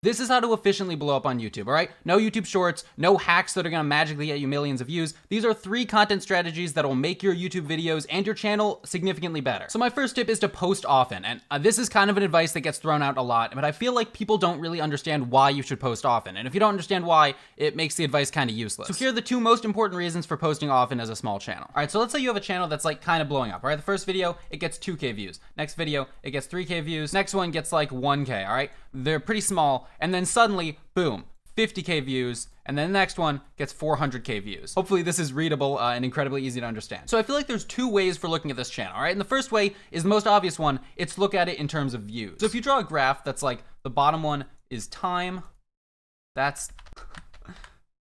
This is how to efficiently blow up on YouTube, all right? No YouTube shorts, no hacks that are gonna magically get you millions of views. These are 3 content strategies that will make your YouTube videos and your channel significantly better. So my first tip is to post often, and this is kind of an advice that gets thrown out a lot, but I feel like people don't really understand why you should post often. And if you don't understand why, it makes the advice kind of useless. So here are the 2 most important reasons for posting often as a small channel. All right, so let's say you have a channel that's like kind of blowing up, all right? The first video, it gets 2K views. Next video, it gets 3K views. Next one gets like 1K, all right? They're pretty small, and then suddenly, boom, 50K views, and then the next one gets 400K views. Hopefully this is readable and incredibly easy to understand. So I feel like there's 2 ways for looking at this channel, all right? And the first way is the most obvious one. It's look at it in terms of views. So if you draw a graph that's like the bottom one is time, that's,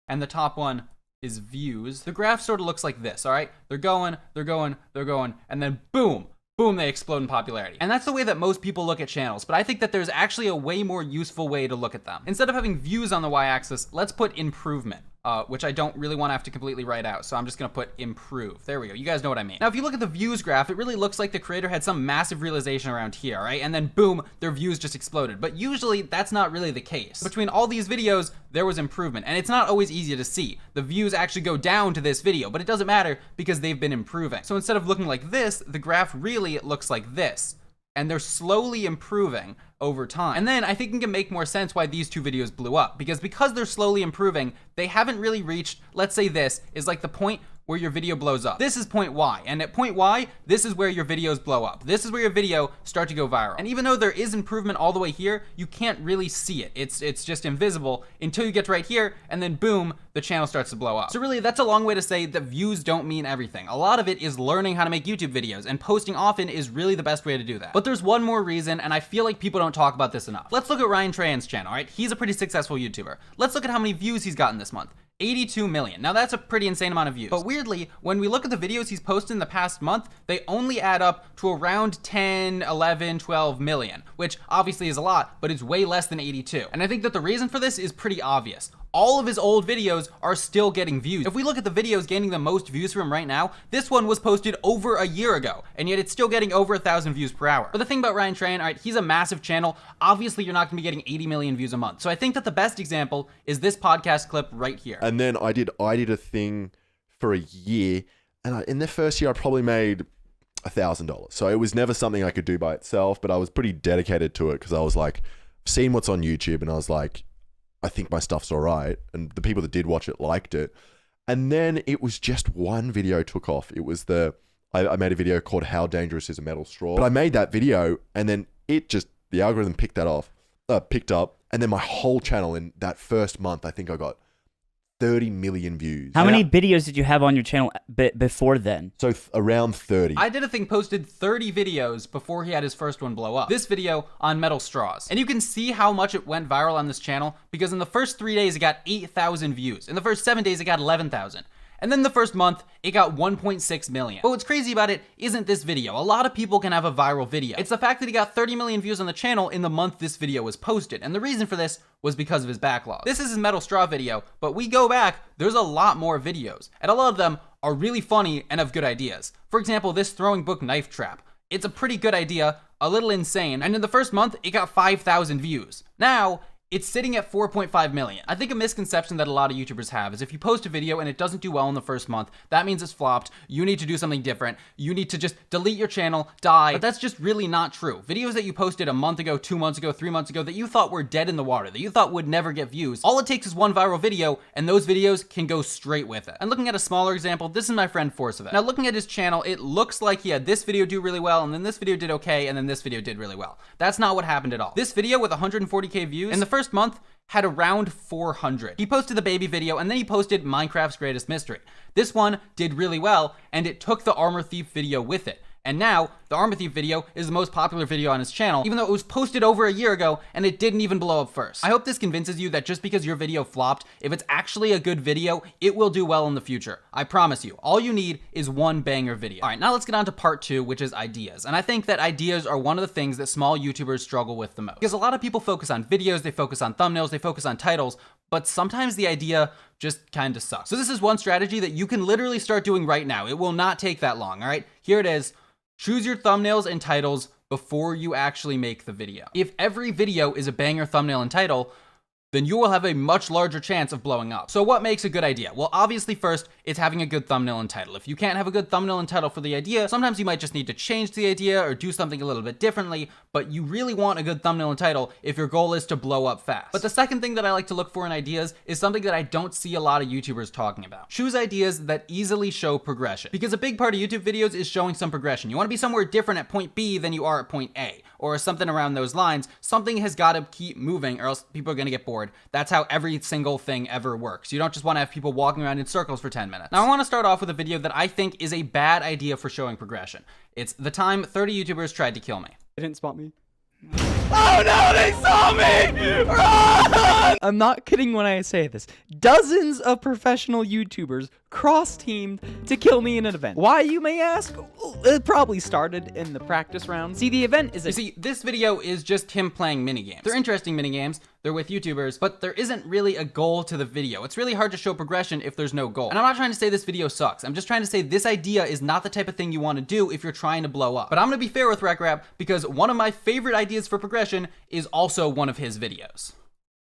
and the top one is views. The graph sort of looks like this, all right? They're going, and then boom, boom, they explode in popularity. And that's the way that most people look at channels, but I think that there's actually a way more useful way to look at them. Instead of having views on the y-axis, let's put improvement, which I don't really want to have to completely write out, so I'm just gonna put improve. There we go, you guys know what I mean. Now, if you look at the views graph, it really looks like the creator had some massive realization around here, right? And then boom, their views just exploded. But usually, that's not really the case. Between all these videos, there was improvement, and it's not always easy to see. The views actually go down to this video, but it doesn't matter because they've been improving. So instead of looking like this, the graph really looks like this. And they're slowly improving over time. And then I think it can make more sense why these 2 videos blew up, because they're slowly improving, they haven't really reached, let's say this is like the point where your video blows up. This is point Y, and at point Y, this is where your videos blow up. This is where your video start to go viral. And even though there is improvement all the way here, you can't really see it. It's just invisible until you get to right here, and then boom, the channel starts to blow up. So really, that's a long way to say that views don't mean everything. A lot of it is learning how to make YouTube videos, and posting often is really the best way to do that. But there's one more reason, and I feel like people don't talk about this enough. Let's look at Ryan Trahan's channel, right? He's a pretty successful YouTuber. Let's look at how many views he's gotten this month. 82 million. Now that's a pretty insane amount of views. But weirdly, when we look at the videos he's posted in the past month, they only add up to around 10, 11, 12 million, which obviously is a lot, but it's way less than 82. And I think that the reason for this is pretty obvious. All of his old videos are still getting views. If we look at the videos gaining the most views from him right now, this one was posted over a year ago, and yet it's still getting over 1,000 views per hour. But the thing about Ryan Trahan, all right, he's a massive channel. Obviously, you're not gonna be getting 80 million views a month. So I think that the best example is this podcast clip right here. And then I did a thing for a year, and in the first year, I probably made $1,000. So it was never something I could do by itself, but I was pretty dedicated to it because I was like, seeing what's on YouTube, and I was like, I think my stuff's all right. And the people that did watch it liked it. And then it was just one video took off. It was I made a video called How Dangerous is a Metal Straw. But I made that video, and then the algorithm picked up. And then my whole channel in that first month, I think I got 30 million views. How many videos did you have on your channel before then? So around 30. I did a thing, posted 30 videos before he had his first one blow up. This video on metal straws. And you can see how much it went viral on this channel, because in the first 3 days, it got 8,000 views. In the first 7 days, it got 11,000. And then the first month, it got 1.6 million. But what's crazy about it isn't this video. A lot of people can have a viral video. It's the fact that he got 30 million views on the channel in the month this video was posted. And the reason for this was because of his backlog. This is his metal straw video, but we go back, there's a lot more videos. And a lot of them are really funny and have good ideas. For example, this throwing book knife trap. It's a pretty good idea, a little insane. And in the first month, it got 5,000 views. Now, it's sitting at 4.5 million. I think a misconception that a lot of YouTubers have is if you post a video and it doesn't do well in the first month, that means it's flopped. You need to do something different. You need to just delete your channel, die. But that's just really not true. Videos that you posted a month ago, 2 months ago, 3 months ago that you thought were dead in the water, that you thought would never get views, all it takes is one viral video and those videos can go straight with it. And looking at a smaller example, this is my friend Forcevet. Now looking at his channel, it looks like he had this video do really well, and then this video did okay, and then this video did really well. That's not what happened at all. This video with 140K views in the first month had around 400. He posted the baby video, and then he posted Minecraft's Greatest Mystery. This one did really well, and it took the Armor Thief video with it. And now, the Armor Thief video is the most popular video on his channel, even though it was posted over a year ago and it didn't even blow up first. I hope this convinces you that just because your video flopped, if it's actually a good video, it will do well in the future. I promise you. All you need is one banger video. All right, now let's get on to part 2, which is ideas. And I think that ideas are one of the things that small YouTubers struggle with the most. Because a lot of people focus on videos, they focus on thumbnails, they focus on titles, but sometimes the idea just kind of sucks. So this is one strategy that you can literally start doing right now. It will not take that long, all right? Here it is. Choose your thumbnails and titles before you actually make the video. If every video is a banger thumbnail and title, then you will have a much larger chance of blowing up. So what makes a good idea? Well, obviously first, it's having a good thumbnail and title. If you can't have a good thumbnail and title for the idea, sometimes you might just need to change the idea or do something a little bit differently, but you really want a good thumbnail and title if your goal is to blow up fast. But the second thing that I like to look for in ideas is something that I don't see a lot of YouTubers talking about. Choose ideas that easily show progression, because a big part of YouTube videos is showing some progression. You want to be somewhere different at point B than you are at point A, or something around those lines. Something has got to keep moving or else people are going to get bored. That's how every single thing ever works. You don't just want to have people walking around in circles for 10 minutes. Now I want to start off with a video that I think is a bad idea for showing progression. It's the time 30 YouTubers tried to kill me. They didn't spot me. Oh no, they saw me! Run! I'm not kidding when I say this. Dozens of professional YouTubers cross-teamed to kill me in an event. Why, you may ask? It probably started in the practice round. See, the event is You see, this video is just him playing minigames. They're interesting minigames, they're with YouTubers, but there isn't really a goal to the video. It's really hard to show progression if there's no goal. And I'm not trying to say this video sucks. I'm just trying to say this idea is not the type of thing you want to do if you're trying to blow up. But I'm gonna be fair with RecRap because one of my favorite ideas for progression is also one of his videos.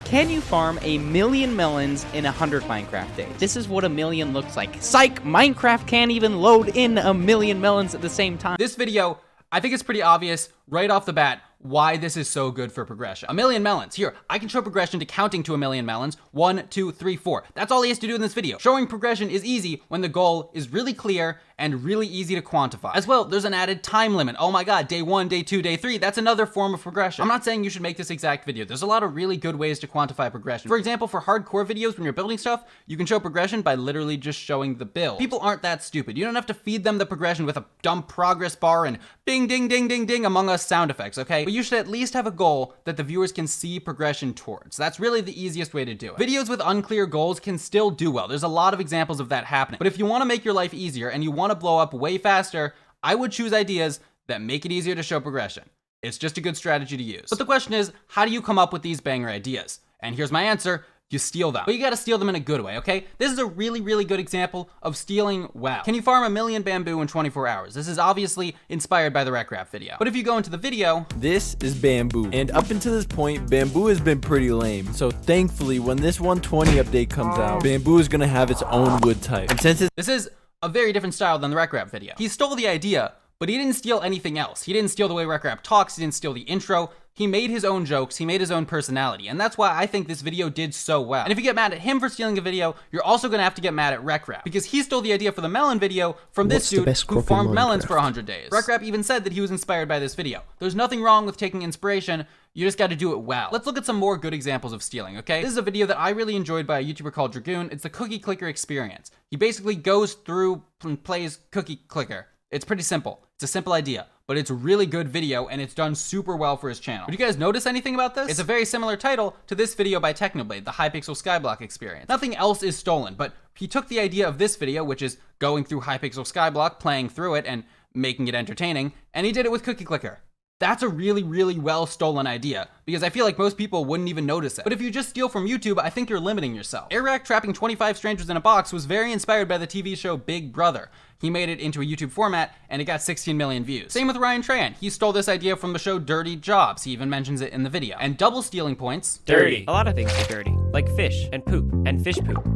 Can you farm 1,000,000 melons in 100 Minecraft days? This is what 1,000,000 looks like. Psych! Minecraft can't even load in 1,000,000 melons at the same time. This video, I think it's pretty obvious right off the bat why this is so good for progression. 1,000,000 melons. Here, I can show progression to counting to 1,000,000 melons. 1, 2, 3, 4. That's all he has to do in this video. Showing progression is easy when the goal is really clear and really easy to quantify. As well, there's an added time limit. Oh my god, day 1, day 2, day 3. That's another form of progression. I'm not saying you should make this exact video. There's a lot of really good ways to quantify progression. For example, for hardcore videos when you're building stuff, you can show progression by literally just showing the build. People aren't that stupid. You don't have to feed them the progression with a dumb progress bar and ding, ding, ding, ding, ding Among Us sound effects, okay? But you should at least have a goal that the viewers can see progression towards. That's really the easiest way to do it. Videos with unclear goals can still do well. There's a lot of examples of that happening. But if you want to make your life easier and you want to blow up way faster, I would choose ideas that make it easier to show progression. It's just a good strategy to use. But the question is, how do you come up with these banger ideas? And here's my answer. You steal them. But you gotta steal them in a good way, okay? This is a really, really good example of stealing well. Can you farm 1,000,000 bamboo in 24 hours? This is obviously inspired by the RecRap video. But if you go into the video, This is bamboo. And up until this point, bamboo has been pretty lame. So thankfully, when this 120 update comes out, bamboo is gonna have its own wood type. And since it's this is a very different style than the RecRap video. He stole the idea, but he didn't steal anything else. He didn't steal the way RecRap talks, he didn't steal the intro. He made his own jokes, he made his own personality, and that's why I think this video did so well. And if you get mad at him for stealing a video, you're also gonna have to get mad at RecRap, because he stole the idea for the melon video from this dude who farmed melons for 100 days. RecRap even said that he was inspired by this video. There's nothing wrong with taking inspiration, you just gotta do it well. Let's look at some more good examples of stealing, okay? This is a video that I really enjoyed by a YouTuber called Dragoon. It's the cookie clicker experience. He basically goes through and plays cookie clicker. It's pretty simple. It's a simple idea, but it's a really good video and it's done super well for his channel. Did you guys notice anything about this? It's a very similar title to this video by Technoblade, the Hypixel Skyblock experience. Nothing else is stolen, but he took the idea of this video, which is going through Hypixel Skyblock, playing through it and making it entertaining, and he did it with cookie clicker. That's a really, really well stolen idea, because I feel like most people wouldn't even notice it. But if you just steal from YouTube, I think you're limiting yourself. Eric trapping 25 strangers in a box was very inspired by the TV show Big Brother. He made it into a YouTube format, and it got 16 million views. Same with Ryan Tran. He stole this idea from the show Dirty Jobs. He even mentions it in the video. And double stealing points. Dirty. A lot of things are dirty, like fish and poop and fish poop.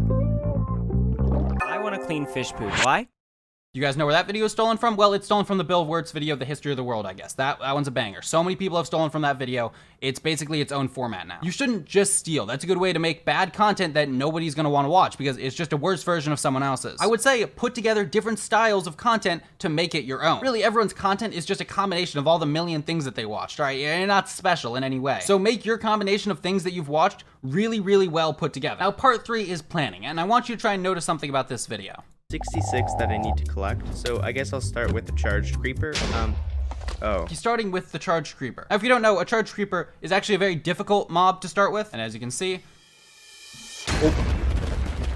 I want to clean fish poop. Why? You guys know where that video is stolen from? Well, it's stolen from the Bill of Words video, The History of the World, I guess. That one's a banger. So many people have stolen from that video. It's basically its own format now. You shouldn't just steal. That's a good way to make bad content that nobody's gonna wanna watch because it's just a worse version of someone else's. I would say put together different styles of content to make it your own. Really, everyone's content is just a combination of all the million things that they watched, all right? You're not special in any way. So make your combination of things that you've watched really, really well put together. Now, part 3 is planning, and I want you to try and notice something about this video. 66 that I need to collect, so I guess I'll start with the charged creeper. He's starting with the charged creeper. Now, if you don't know, a charged creeper is actually a very difficult mob to start with, and as you can see,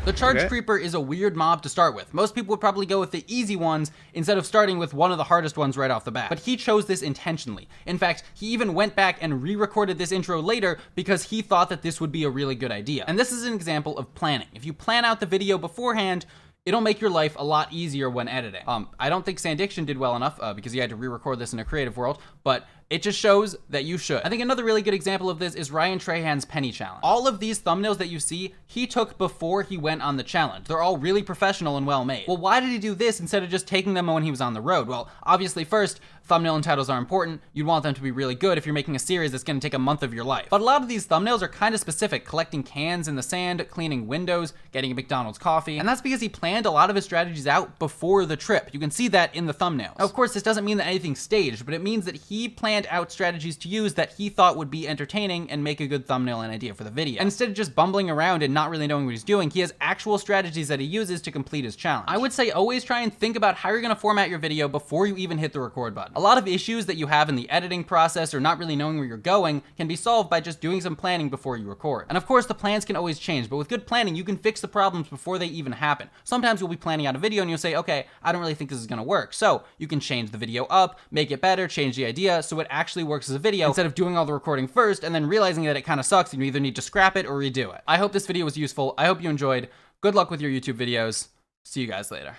the charged creeper is a weird mob to start with. Most people would probably go with the easy ones instead of starting with one of the hardest ones right off the bat. But he chose this intentionally. In fact, he even went back and re-recorded this intro later because he thought that this would be a really good idea. And this is an example of planning. If you plan out the video beforehand, it'll make your life a lot easier when editing. I don't think Sandiction did well enough because he had to re-record this in a creative world, but It just shows that you should. I think another really good example of this is Ryan Trahan's penny challenge. All of these thumbnails that you see, he took before he went on the challenge. They're all really professional and well made. Well, why did he do this instead of just taking them when he was on the road? Well, obviously first, thumbnail and titles are important. You'd want them to be really good if you're making a series that's gonna take a month of your life. But a lot of these thumbnails are kind of specific, collecting cans in the sand, cleaning windows, getting a McDonald's coffee. And that's because he planned a lot of his strategies out before the trip. You can see that in the thumbnails. Now, of course, this doesn't mean that anything's staged, but it means that he planned out strategies to use that he thought would be entertaining and make a good thumbnail and idea for the video. And instead of just bumbling around and not really knowing what he's doing, he has actual strategies that he uses to complete his challenge. I would say always try and think about how you're gonna format your video before you even hit the record button. A lot of issues that you have in the editing process or not really knowing where you're going can be solved by just doing some planning before you record. And of course, the plans can always change, but with good planning, you can fix the problems before they even happen. Sometimes you'll be planning out a video and you'll say, okay, I don't really think this is gonna work. So you can change the video up, make it better, change the idea so it actually works as a video instead of doing all the recording first and then realizing that it kind of sucks and you either need to scrap it or redo it. I hope this video was useful. I hope you enjoyed. Good luck with your YouTube videos. See you guys later.